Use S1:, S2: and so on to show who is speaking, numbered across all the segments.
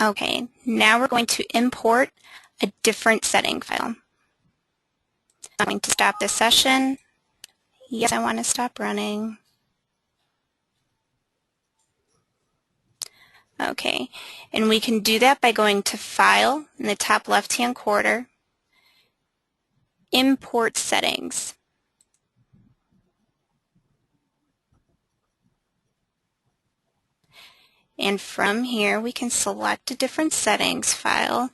S1: Okay, now we're going to import a different setting file. I'm going to stop this session. Yes, I want to stop running. Okay, and we can do that by going to File in the top left-hand corner, Import Settings. And from here, we can select a different settings file.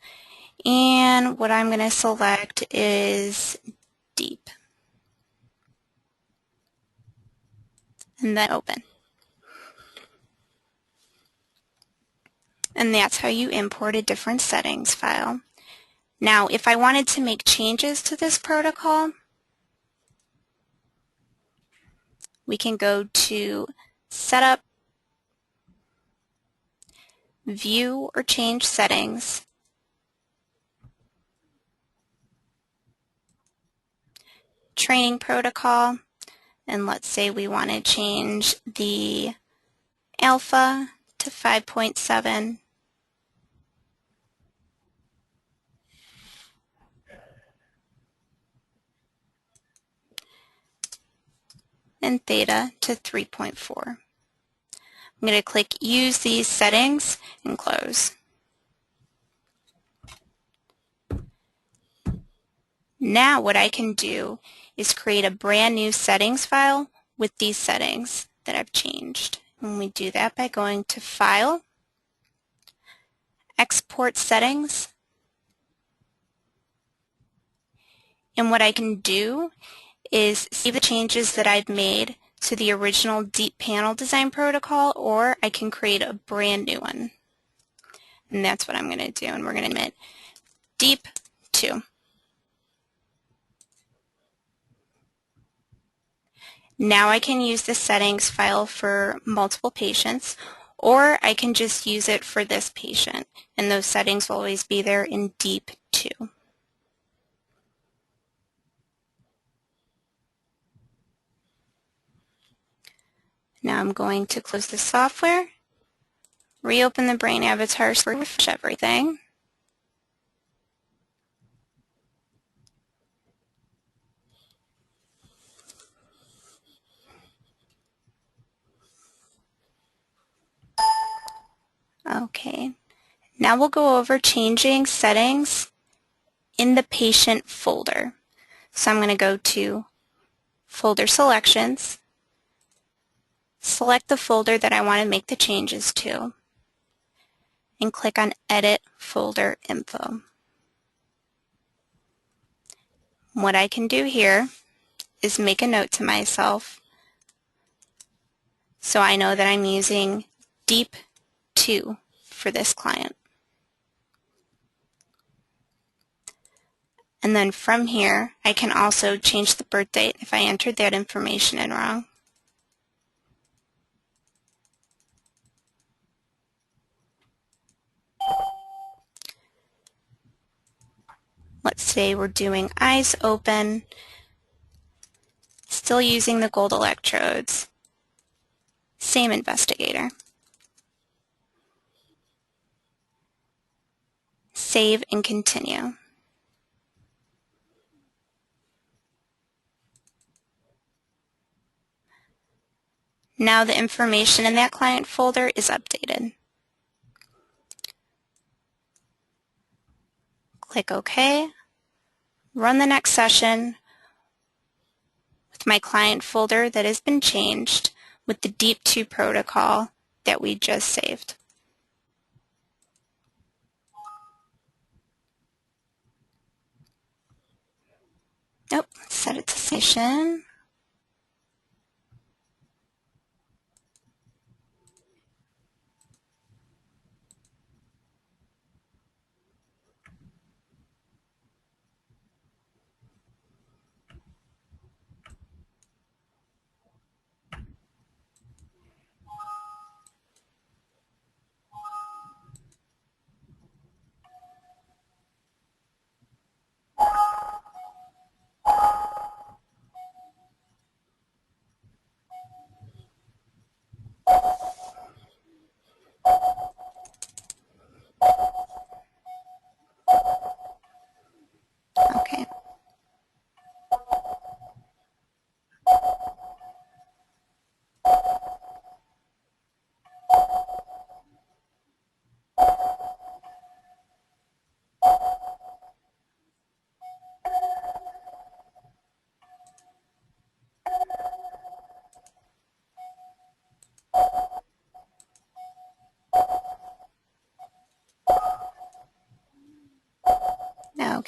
S1: And what I'm going to select is Deep. And then Open. And that's how you import a different settings file. Now, if I wanted to make changes to this protocol, we can go to Setup, View or Change Settings, Training Protocol, and let's say we want to change the alpha to 5.7. And theta to 3.4. I'm going to click Use these settings and close. Now what I can do is create a brand new settings file with these settings that I've changed. And we do that by going to File, Export Settings. And what I can do is save the changes that I've made to the original Deep Panel Design Protocol, or I can create a brand new one. And that's what I'm going to do. And we're going to name it Deep 2. Now I can use the settings file for multiple patients, or I can just use it for this patient, and those settings will always be there in Deep 2. Now I'm going to close the software, reopen the BrainAvatar Software, refresh everything. Okay, now we'll go over changing settings in the patient folder. So I'm going to go to Folder Selections, select the folder that I want to make the changes to, and click on Edit Folder Info. What I can do here is make a note to myself so I know that I'm using Deep 2 for this client. And then from here, I can also change the birth date if I entered that information in wrong. Let's say we're doing eyes open, still using the gold electrodes. Same investigator. Save and continue. Now the information in that client folder is updated. Click OK. Run the next session with my client folder that has been changed with the Deep 2 protocol that we just saved. Nope, set it to session.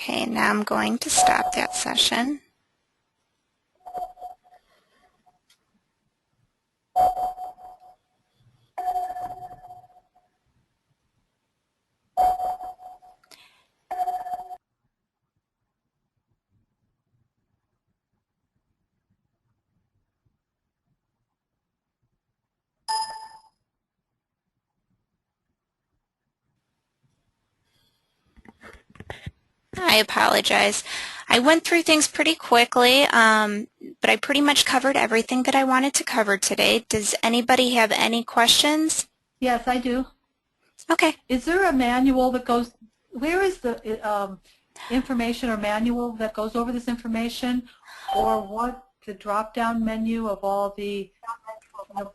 S1: Okay, now I'm going to stop that session. I apologize. I went through things pretty quickly, but I pretty much covered everything that I wanted to cover today. Does anybody have any questions?
S2: Yes, I do.
S1: Okay.
S2: Is there a manual that goes, where is the information or manual that goes over this information, or what the drop-down menu of all the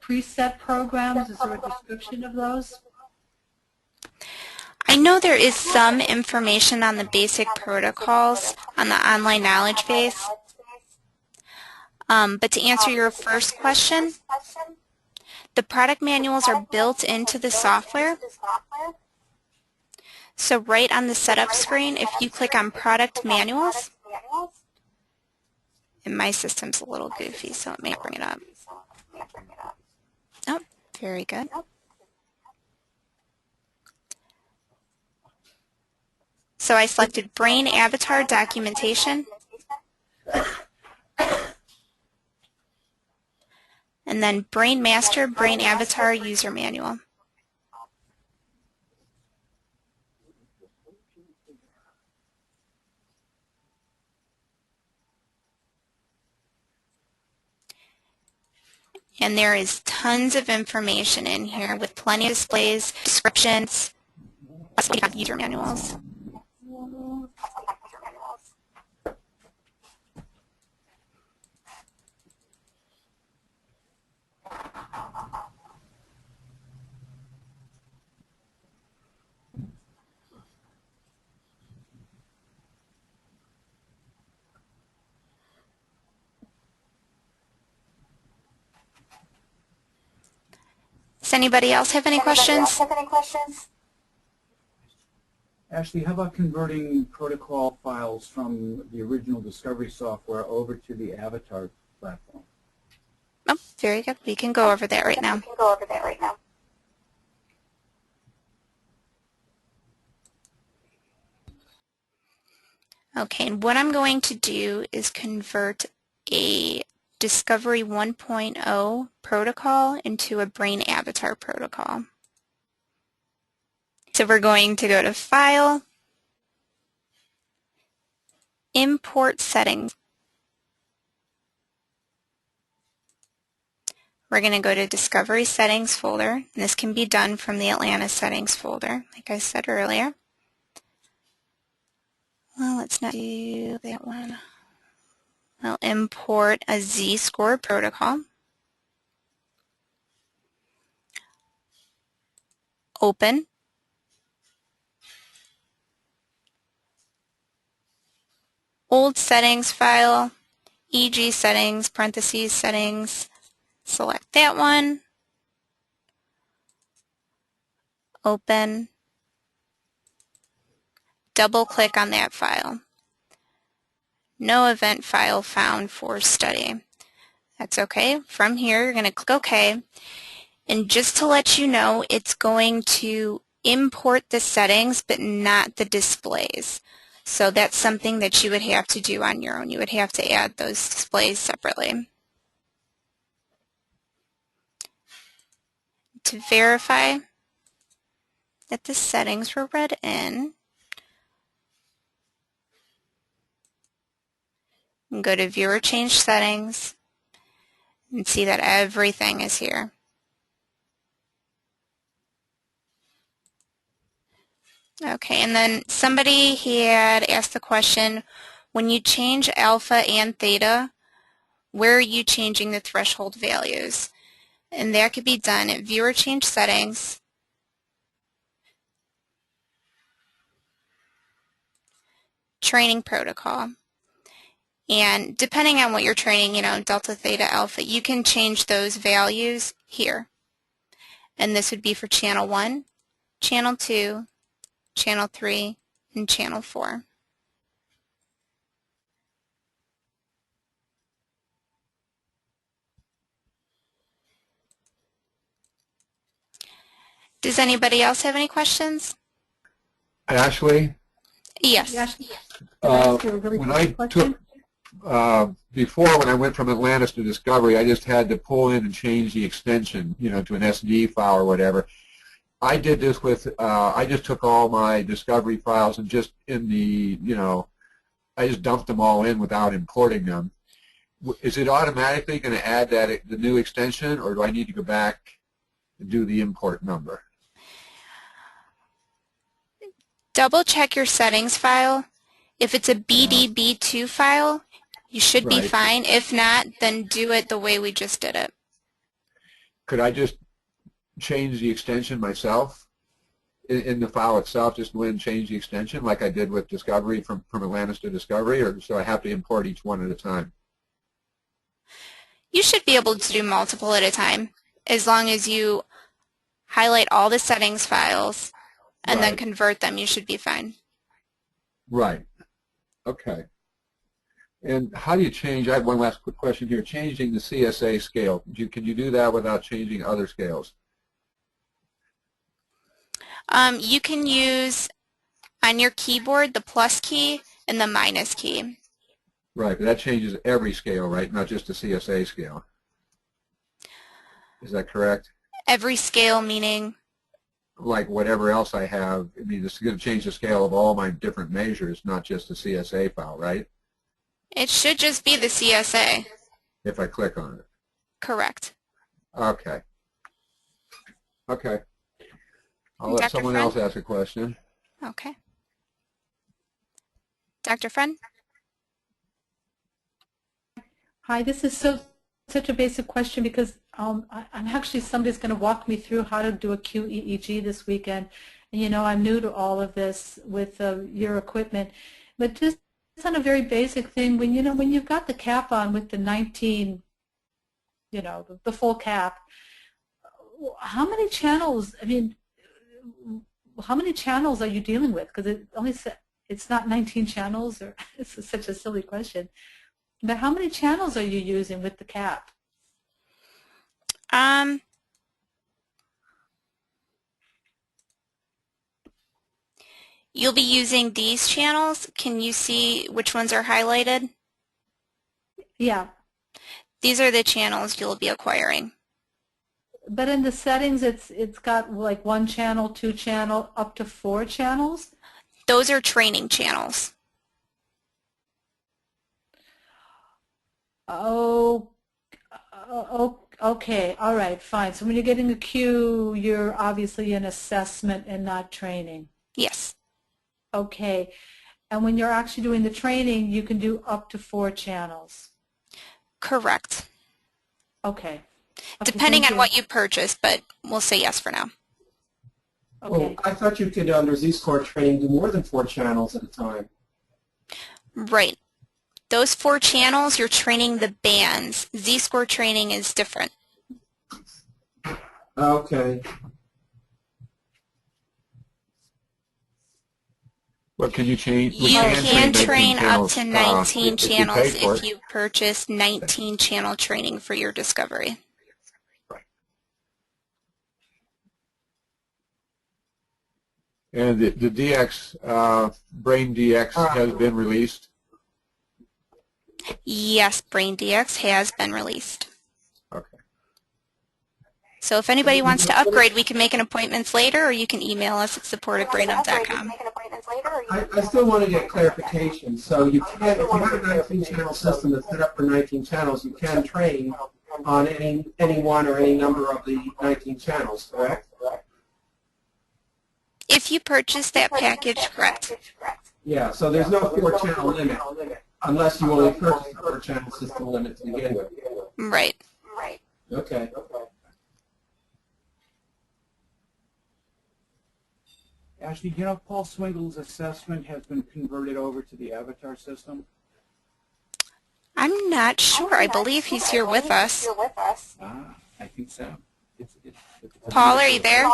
S2: preset programs? Is there a description of those?
S1: I know there is some information on the basic protocols on the online knowledge base, but to answer your first question, the product manuals are built into the software. So right on the setup screen, if you click on product manuals, and my system's a little goofy, so it may bring it up. Oh, very good. So I selected BrainAvatar documentation, and then BrainMaster BrainAvatar user manual. And there is tons of information in here with plenty of displays, descriptions, plus we have user manuals. Does anybody else have any questions?
S3: Ashley, how about converting protocol files from the original Discovery software over to the Avatar platform?
S1: Oh, very good. We can go over that right now. Okay, and what I'm going to do is convert a Discovery 1.0 protocol into a BrainAvatar protocol. So we're going to go to File, Import Settings. We're going to go to Discovery Settings folder, and this can be done from the Atlanta Settings folder, like I said earlier. Well, let's not do that one. I'll import a Z-score protocol. Open. Old settings file, EG settings, parentheses settings. Select that one. Open. Double click on that file. No event file found for study. That's okay. From here, you're going to click OK. And just to let you know, it's going to import the settings, but not the displays. So that's something that you would have to do on your own. You would have to add those displays separately. To verify that the settings were read in, go to View or Change Settings and see that everything is here. Okay, and then somebody had asked the question, when you change alpha and theta, where are you changing the threshold values? And that could be done at View or Change Settings, Training Protocol. And depending on what you're training, delta, theta, alpha, you can change those values here. And this would be for channel 1, channel 2, channel 3, and channel 4. Does anybody else have any questions?
S4: Ashley,
S1: Yes.
S2: Ashley, can I ask you a really
S4: when
S2: quick
S4: I
S2: question?
S4: took, before when I went from Atlantis to Discovery, I just had to pull in and change the extension, you know, to an SD file or whatever. I did this with, I just took all my Discovery files and just in the, you know, I just dumped them all in without importing them. Is it automatically going to add that the new extension, or do I need to go back and do the import number?
S1: Double check your settings file. If it's a BDB2 file, you should be
S4: Right.
S1: fine. If not, then do it the way we just did it.
S4: Could I just change the extension myself in the file itself, just go in and change the extension like I did with Discovery from Atlantis to Discovery, or so I have to import each one at a time?
S1: You should be able to do multiple at a time as long as you highlight all the settings files and then
S4: Right.
S1: convert them. You should be fine.
S4: Right. Okay. And how do you change, I have one last quick question here, changing the CSA scale. Can you do that without changing other scales?
S1: You can use on your keyboard the plus key and the minus key.
S4: Right, but that changes every scale, right? Not just the CSA scale. Is that correct?
S1: Every scale meaning?
S4: Like whatever else I have, I mean, it's going to change the scale of all my different measures, not just the CSA file, right?
S1: It should just be the CSA.
S4: If I click on it.
S1: Correct.
S4: Okay. Okay. I'll let
S1: Dr.
S4: someone
S1: Friend?
S4: else ask a question.
S1: Okay. Dr. Friend?
S2: Hi, this is such a basic question because I'm actually, somebody's going to walk me through how to do a QEEG this weekend. And you know, I'm new to all of this with your equipment, but just on a very basic thing, when when you've got the cap on with the 19, you know, the full cap, how many channels? I mean, how many channels are you dealing with? Because it only it's not 19 channels, or it's such a silly question. But how many channels are you using with the cap?
S1: You'll be using these channels. Can you see which ones are highlighted?
S2: Yeah.
S1: These are the channels you'll be acquiring.
S2: But in the settings, it's got like 1 channel, 2 channel, up to 4 channels.
S1: Those are training channels.
S2: Oh, okay, all right, fine. So when you're getting a Q, you're obviously in assessment and not training.
S1: Yes.
S2: Okay, and when you're actually doing the training, you can do up to 4 channels.
S1: Correct.
S2: Okay.
S1: Depending on what you purchase, but we'll say yes for now.
S2: Okay.
S5: Oh, I thought you could, under Z-score training, do more than 4 channels at a time.
S1: Right. Those 4 channels, you're training the bands. Z-score training is different.
S5: Okay.
S4: What can you change?
S1: You can train
S4: 19
S1: up
S4: channels,
S1: to 19
S4: if you
S1: channels
S4: pay for
S1: if
S4: it.
S1: you purchase 19 channel training for your Discovery.
S4: And the DX, Brain DX has been released?
S1: Yes, BrainDX has been released.
S4: Okay.
S1: So if anybody wants to upgrade, we can make an appointment later, or you can email us at support@brainav.com.
S5: I still want to get clarification. So you can, if you have a 19-channel system that's set up for 19 channels, you can train on any one or any number of the 19 channels, correct?
S1: If you purchase that package, correct.
S5: Yeah, so there's no 4-channel limit unless you only purchase a 4-channel system limit to begin with.
S1: Right.
S5: Okay.
S3: Ashley, do you know if Paul Swingle's assessment has been converted over to the Avatar system?
S1: I'm not sure. I believe he's here with us.
S3: Ah, I think so. It's
S1: Paul, are you there?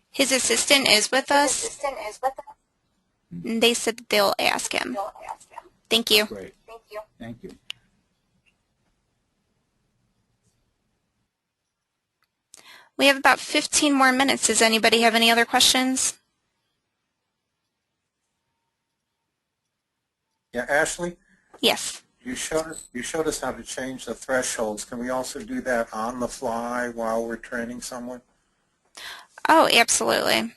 S1: His assistant is with us. And they said that they'll ask him. Thank you.
S3: Great. Thank you.
S1: We have about 15 more minutes. Does anybody have any other questions?
S6: Yeah, Ashley,
S1: Yes.
S6: you showed us how to change the thresholds. Can we also do that on the fly while we're training someone?
S1: Oh, absolutely.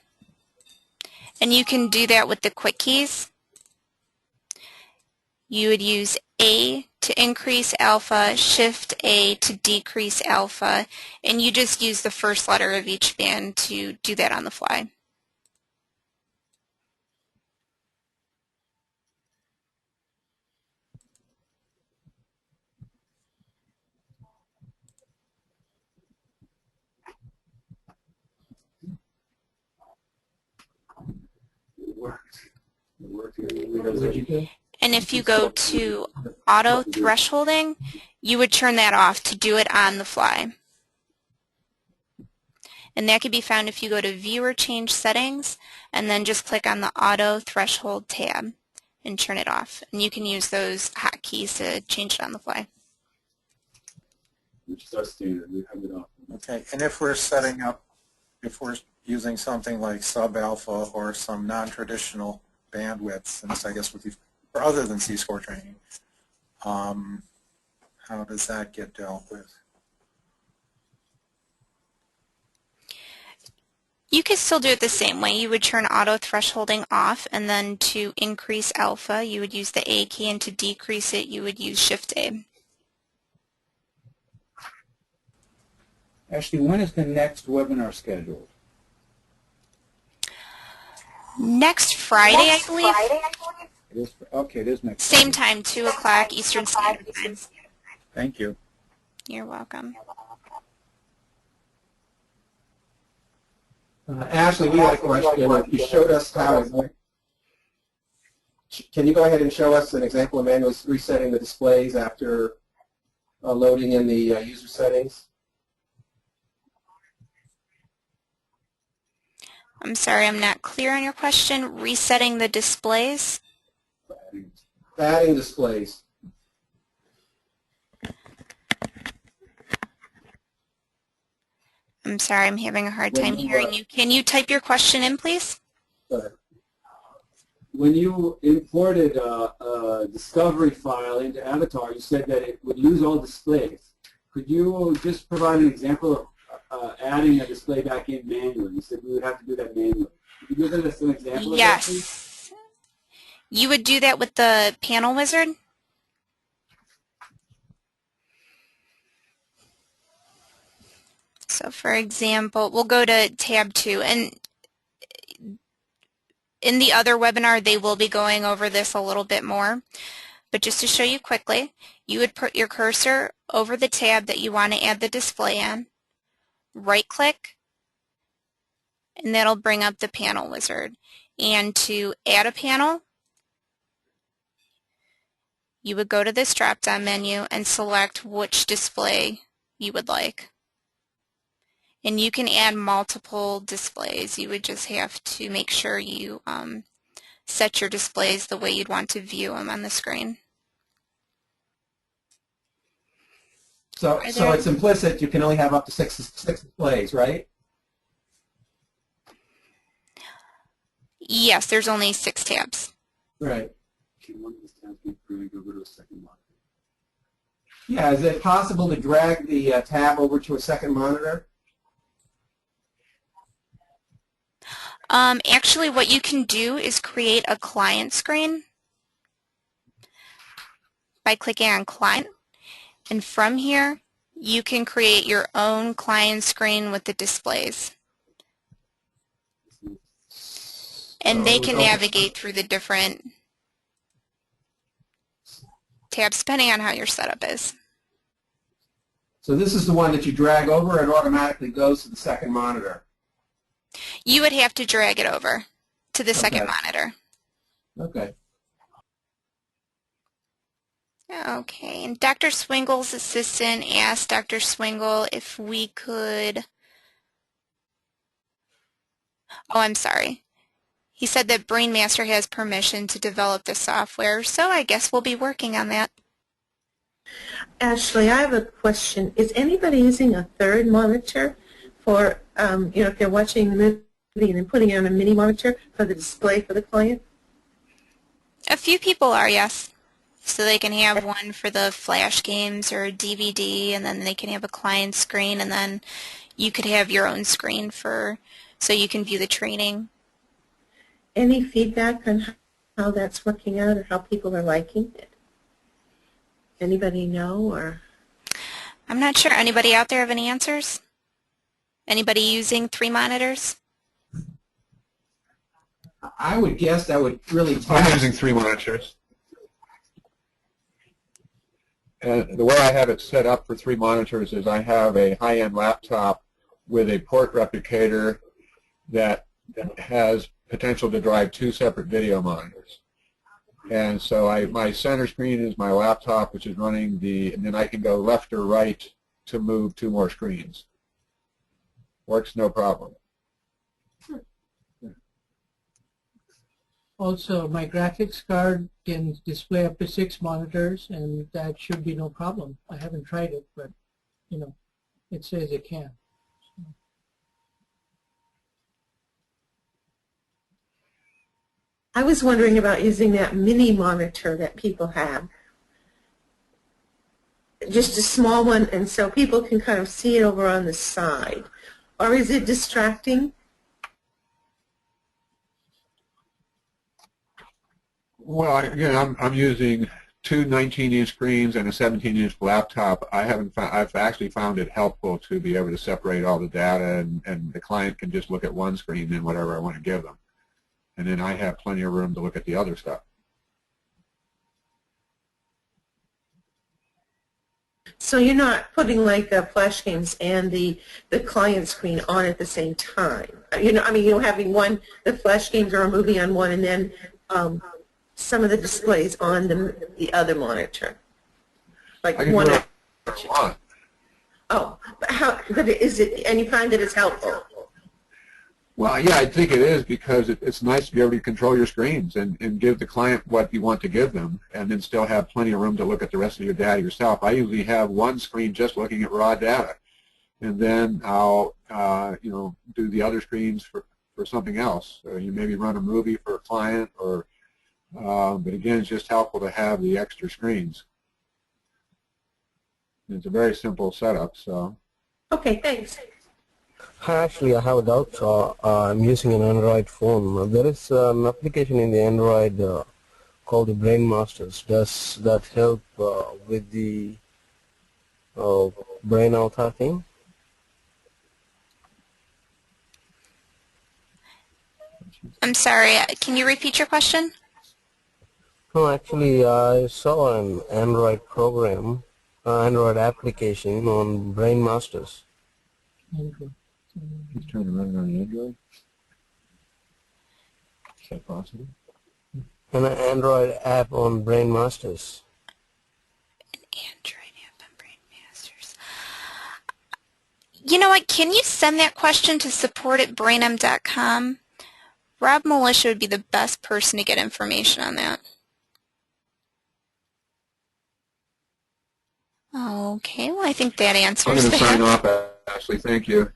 S1: And you can do that with the quick keys. You would use A to increase alpha, Shift A to decrease alpha, and you just use the first letter of each band to do that on the fly.
S5: It worked. It worked. What you do?
S1: And if you go to auto thresholding, you would turn that off to do it on the fly. And that can be found if you go to View or Change Settings, and then just click on the Auto Threshold tab and turn it off. And you can use those hotkeys to change it on the fly.
S7: Which is our standard. We have it off.
S6: Okay, and if we're setting up, if we're using something like sub-alpha or some non-traditional bandwidths, and this I guess would be for other than C-score training, how does that get dealt with?
S1: You can still do it the same way. You would turn auto thresholding off, and then to increase alpha, you would use the A key, and to decrease it, you would use Shift A.
S3: Ashley, when is the next webinar scheduled?
S1: Next Friday, I believe.
S3: It is, okay, it is next
S1: Same
S3: Friday.
S1: time, 2 o'clock Eastern Standard Time.
S3: Thank you.
S1: You're welcome.
S5: Ashley, we had a question. You showed us how. Can you go ahead and show us an example of manually resetting the displays after loading in the user settings?
S1: I'm sorry, I'm not clear on your question. Resetting the displays?
S5: Adding displays.
S1: I'm sorry, I'm having a hard time hearing you. Can you type your question in, please?
S7: When you imported a discovery file into Avatar, you said that it would use all displays. Could you just provide an example of adding a display back in manually? You said we would have to do that manually. Could you give us an example of that, please?
S1: Yes. You would do that with the panel wizard? So for example, we'll go to tab 2, and in the other webinar they will be going over this a little bit more, but just to show you quickly, you would put your cursor over the tab that you want to add the display on, right click, and that'll bring up the panel wizard. And to add a panel, you would go to this drop-down menu and select which display you would like. And you can add multiple displays. You would just have to make sure you set your displays the way you'd want to view them on the screen.
S5: So it's implicit. You can only have up to six displays, right?
S1: Yes, there's only 6 tabs.
S5: Right.
S7: Can one of these tabs be bring over to a second monitor?
S5: Yeah. Is it possible to drag the tab over to a second monitor?
S1: Actually, what you can do is create a client screen by clicking on Client. And from here, you can create your own client screen with the displays. And they can navigate through the different tabs depending on how your setup is.
S5: So this is the one that you drag over and automatically goes to the second monitor.
S1: You would have to drag it over to the second monitor.
S5: Okay.
S1: Okay, and Dr. Swingle's assistant asked Dr. Swingle if we could... Oh, I'm sorry. He said that BrainMaster has permission to develop the software, so I guess we'll be working on that.
S8: Ashley, I have a question. Is anybody using a third monitor for, if they're watching the movie and then putting it on a mini monitor for the display for the client?
S1: A few people are, yes. So they can have one for the flash games or DVD, and then they can have a client screen, and then you could have your own screen so you can view the training.
S8: Any feedback on how that's working out or how people are liking it? Anybody know, or?
S1: I'm not sure. Anybody out there have any answers? Anybody using 3 monitors?
S5: I would guess that would really
S4: I'm
S5: tax.
S4: using 3 monitors. And the way I have it set up for 3 monitors is I have a high-end laptop with a port replicator that has potential to drive 2 separate video monitors. And so my center screen is my laptop, which is running and then I can go left or right to move 2 more screens. Works no problem.
S9: Also, my graphics card can display up to 6 monitors, and that should be no problem. I haven't tried it, but, it says it can.
S8: I was wondering about using that mini monitor that people have. Just a small one, and so people can kind of see it over on the side. Or is it distracting?
S4: Well, again, I'm using 2 19-inch screens and a 17-inch laptop. I've actually found it helpful to be able to separate all the data, and the client can just look at one screen and whatever I want to give them. And then I have plenty of room to look at the other stuff.
S8: So you're not putting like the flash games and the client screen on at the same time. You're having the flash games or a movie on one, and then some of the displays on the other monitor. Like
S4: I can
S8: one.
S4: do whatever I want.
S8: Oh, but is it? And you find that it's helpful?
S4: Well, yeah, I think it is, because it's nice to be able to control your screens and give the client what you want to give them, and then still have plenty of room to look at the rest of your data yourself. I usually have one screen just looking at raw data, and then I'll do the other screens for something else. You maybe run a movie for a client, but again, it's just helpful to have the extra screens. It's a very simple setup. So.
S8: Okay, thanks.
S10: Hi, actually, I have a doubt. I'm using an Android phone. There is an application in the Android called the BrainMaster. Does that help with the BrainAvatar thing?
S1: I'm sorry, can you repeat your question?
S10: No, actually, I saw an Android program, Android application on BrainMasters.
S4: He's trying to run it on Android? Is that possible?
S10: An Android app on BrainMasters.
S1: An Android app on BrainMasters. You know what? Can you send that question to support@brainm.com? Rob Militia would be the best person to get information on that. Okay, well, I think that answers
S4: I'm going to sign
S1: that.
S4: off, Ashley. Thank you.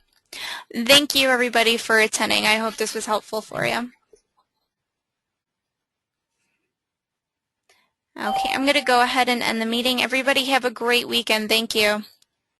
S1: Thank you, everybody, for attending. I hope this was helpful for you. Okay, I'm going to go ahead and end the meeting. Everybody have a great weekend. Thank you.